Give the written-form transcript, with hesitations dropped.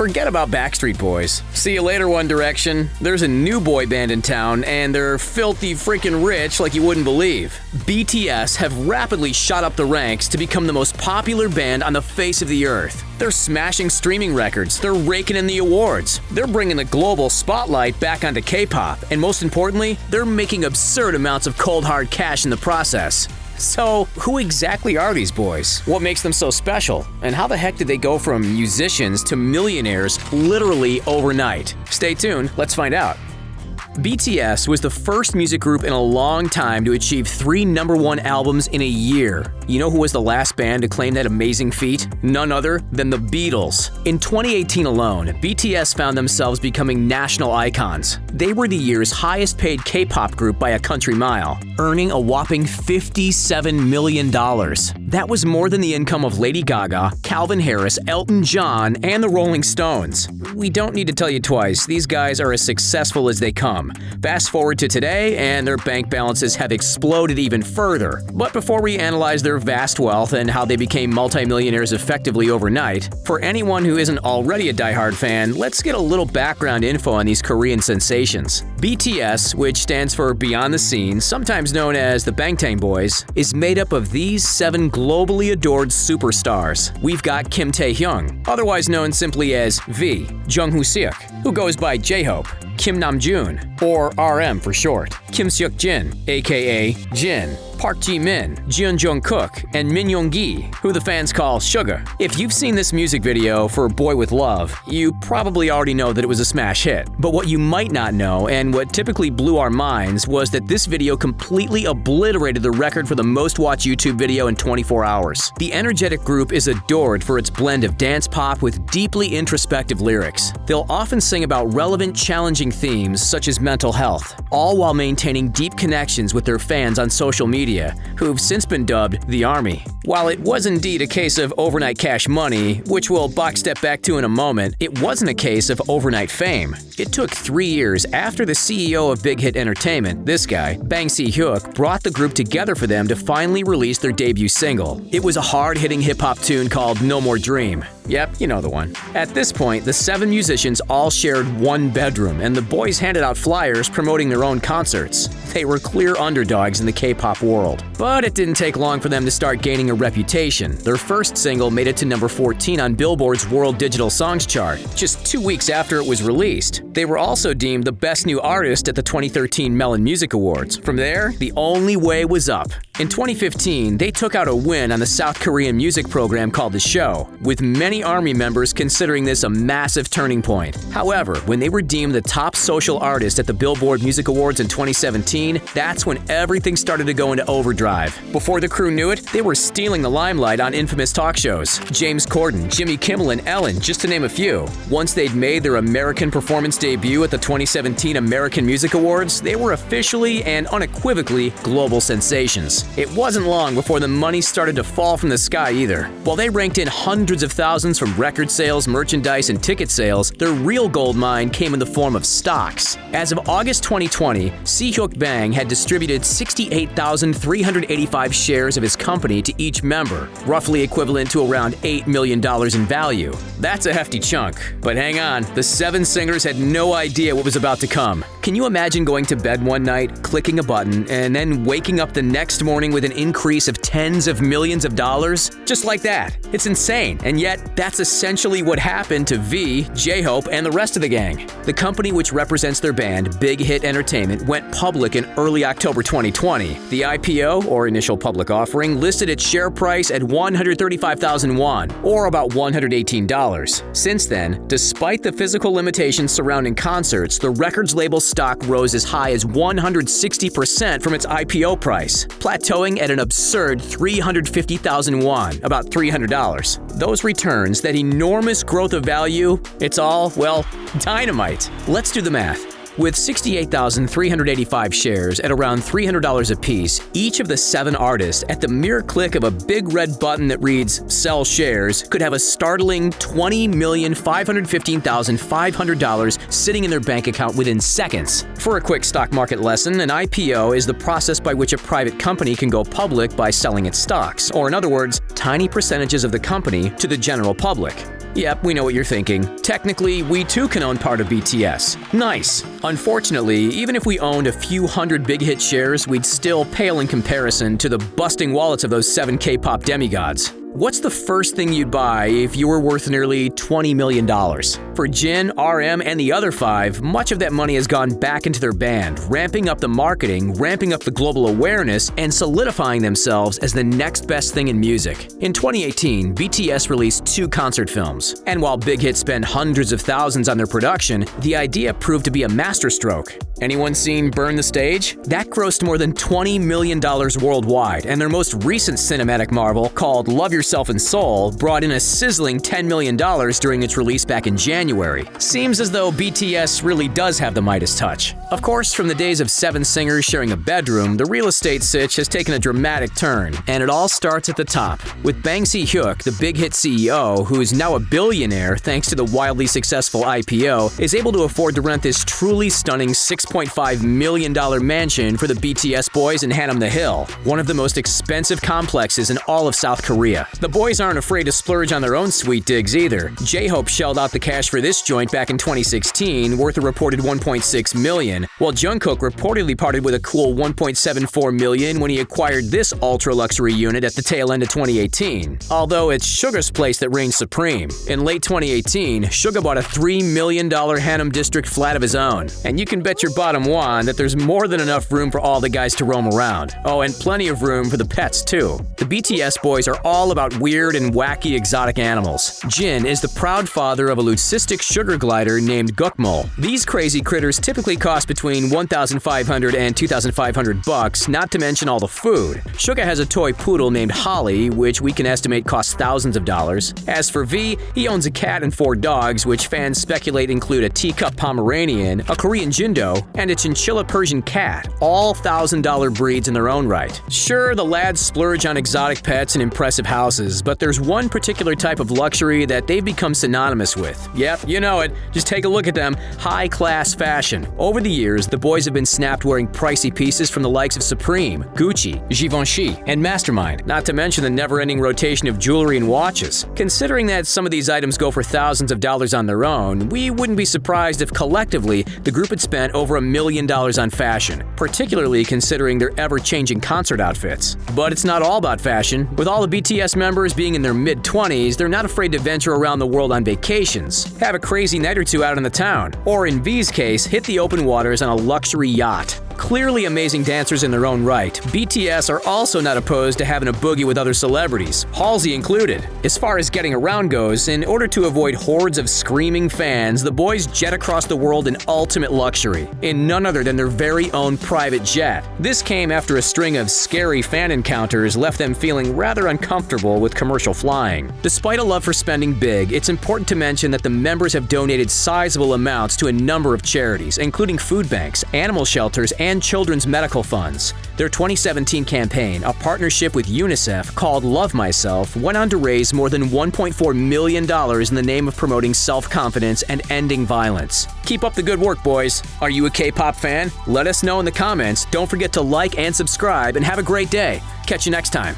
Forget about Backstreet Boys. See you later, One Direction. There's a new boy band in town, and they're filthy freaking rich like you wouldn't believe. BTS have rapidly shot up the ranks to become the most popular band on the face of the earth. They're smashing streaming records, they're raking in the awards, they're bringing the global spotlight back onto K-pop, and most importantly, they're making absurd amounts of cold hard cash in the process. So, who exactly are these boys? What makes them so special? And how the heck did they go from musicians to millionaires literally overnight? Stay tuned, let's find out. BTS was the first music group in a long time to achieve 3 #1 albums in a year. You know who was the last band to claim that amazing feat? None other than the Beatles. In 2018 alone, BTS found themselves becoming national icons. They were the year's highest paid K-pop group by a country mile, earning a whopping $57 million. That was more than the income of Lady Gaga, Calvin Harris, Elton John, and the Rolling Stones. We don't need to tell you twice, these guys are as successful as they come. Fast forward to today, and their bank balances have exploded even further. But before we analyze their vast wealth and how they became multimillionaires effectively overnight, for anyone who isn't already a diehard fan, let's get a little background info on these Korean sensations. BTS, which stands for Beyond the Scenes, sometimes known as the Bangtan Boys, is made up of these 7 globally adored superstars. We've got Kim Taehyung, otherwise known simply as V, Jung Hoo-seok, who goes by J-Hope, Kim Namjoon, or RM for short, Kim Seok-jin, aka Jin, Park Ji-min, Jeon Jungkook, and Min Young-gi, who the fans call Suga. If you've seen this music video for Boy With Love, you probably already know that it was a smash hit. But what you might not know, and what typically blew our minds, was that this video completely obliterated the record for the most watched YouTube video in 24 hours. The energetic group is adored for its blend of dance pop with deeply introspective lyrics. They'll often sing about relevant, challenging themes such as mental health, all while maintaining deep connections with their fans on social media, who've since been dubbed the Army. While it was indeed a case of overnight cash money, which we'll box step back to in a moment, it wasn't a case of overnight fame. It took 3 years after the CEO of Big Hit Entertainment, this guy, Bang Si-hyuk, brought the group together for them to finally release their debut single. It was a hard-hitting hip-hop tune called No More Dream. Yep, you know the one. At this point, the 7 musicians all shared one bedroom, and the boys handed out flyers promoting their own concerts. They were clear underdogs in the K-pop world. But it didn't take long for them to start gaining a reputation. Their first single made it to number 14 on Billboard's World Digital Songs chart, just 2 weeks after it was released. They were also deemed the best new artist at the 2013 Melon Music Awards. From there, the only way was up. In 2015, they took out a win on the South Korean music program called The Show, with many ARMY members considering this a massive turning point. However, when they were deemed the top social artist at the Billboard Music Awards in 2017, that's when everything started to go into overdrive. Before the crew knew it, they were stealing the limelight on infamous talk shows. James Corden, Jimmy Kimmel, and Ellen, just to name a few. Once they'd made their American performance debut at the 2017 American Music Awards, they were officially and unequivocally global sensations. It wasn't long before the money started to fall from the sky either. While they ranked in hundreds of thousands from record sales, merchandise, and ticket sales, their real gold mine came in the form of stocks. As of August 2020, Si-hyuk Bang had distributed 68,385 shares of his company to each member, roughly equivalent to around $8 million in value. That's a hefty chunk. But hang on, the 7 singers had no idea what was about to come. Can you imagine going to bed one night, clicking a button, and then waking up the next morning with an increase of tens of millions of dollars? Just like that. It's insane, and yet that's essentially what happened to V, J-Hope, and the rest of the gang. The company which represents their band, Big Hit Entertainment, went public in early October 2020. The IPO, or initial public offering, listed its share price at 135,000 won, or about $118. Since then, despite the physical limitations surrounding concerts, the records label stock rose as high as 160% from its IPO price, plateauing at an absurd 350,000 won, about $300. Those returns, that enormous growth of value, it's all, well, dynamite. Let's do the math. With 68,385 shares at around $300 apiece, each of the 7 artists, at the mere click of a big red button that reads "Sell Shares," could have a startling $20,515,500 sitting in their bank account within seconds. For a quick stock market lesson, an IPO is the process by which a private company can go public by selling its stocks, or in other words, tiny percentages of the company to the general public. Yep, we know what you're thinking. Technically, we too can own part of BTS. Nice. Unfortunately, even if we owned a few hundred big hit shares, we'd still pale in comparison to the busting wallets of those 7 K-pop demigods. What's the first thing you'd buy if you were worth nearly $20 million? For Jin, RM, and the other 5, much of that money has gone back into their band, ramping up the marketing, ramping up the global awareness, and solidifying themselves as the next best thing in music. In 2018, BTS released 2 concert films, and while Big Hit spent hundreds of thousands on their production, the idea proved to be a masterstroke. Anyone seen Burn the Stage? That grossed more than $20 million worldwide, and their most recent cinematic marvel, called Love Yourself and Soul, brought in a sizzling $10 million during its release back in January. Seems as though BTS really does have the Midas touch. Of course, from the days of 7 singers sharing a bedroom, the real estate sitch has taken a dramatic turn, and it all starts at the top, with Bang Si-hyuk, the Big Hit CEO, who is now a billionaire thanks to the wildly successful IPO, is able to afford to rent this truly stunning $6.5 million mansion for the BTS boys in Hanam the Hill, one of the most expensive complexes in all of South Korea. The boys aren't afraid to splurge on their own sweet digs either. J-Hope shelled out the cash for this joint back in 2016, worth a reported $1.6 million, while Jungkook reportedly parted with a cool $1.74 million when he acquired this ultra-luxury unit at the tail end of 2018. Although it's Suga's place that reigns supreme. In late 2018, Suga bought a $3 million Hanam district flat of his own, and you can bet your bottom won that there's more than enough room for all the guys to roam around. Oh, and plenty of room for the pets too. The BTS boys are all about weird and wacky exotic animals. Jin is the proud father of a leucistic sugar glider named Gukmul. These crazy critters typically cost between $1,500 and $2,500, not to mention all the food. Suga has a toy poodle named Holly, which we can estimate costs thousands of dollars. As for V, he owns a cat and 4 dogs, which fans speculate include a teacup Pomeranian, a Korean Jindo, and a chinchilla Persian cat, all $1,000 breeds in their own right. Sure, the lads splurge on exotic pets and impressive houses, but there's one particular type of luxury that they've become synonymous with. Yep, you know it. Just take a look at them. High-class fashion. Over the years, the boys have been snapped wearing pricey pieces from the likes of Supreme, Gucci, Givenchy, and Mastermind, not to mention the never-ending rotation of jewelry and watches. Considering that some of these items go for thousands of dollars on their own, we wouldn't be surprised if collectively the group had spent over $1 million on fashion, particularly considering their ever-changing concert outfits. But it's not all about fashion. With all the BTS members being in their mid-20s, they're not afraid to venture around the world on vacations, have a crazy night or two out in the town, or in V's case, hit the open waters on a luxury yacht. Clearly amazing dancers in their own right, BTS are also not opposed to having a boogie with other celebrities, Halsey included. As far as getting around goes, in order to avoid hordes of screaming fans, the boys jet across the world in ultimate luxury, in none other than their very own private jet. This came after a string of scary fan encounters left them feeling rather uncomfortable with commercial flying. Despite a love for spending big, it's important to mention that the members have donated sizable amounts to a number of charities, including food banks, animal shelters, and children's medical funds. Their 2017 campaign, a partnership with UNICEF called Love Myself, went on to raise more than $1.4 million in the name of promoting self-confidence and ending violence. Keep up the good work, boys. Are you a K-pop fan? Let us know in the comments. Don't forget to like and subscribe, and have a great day. Catch you next time.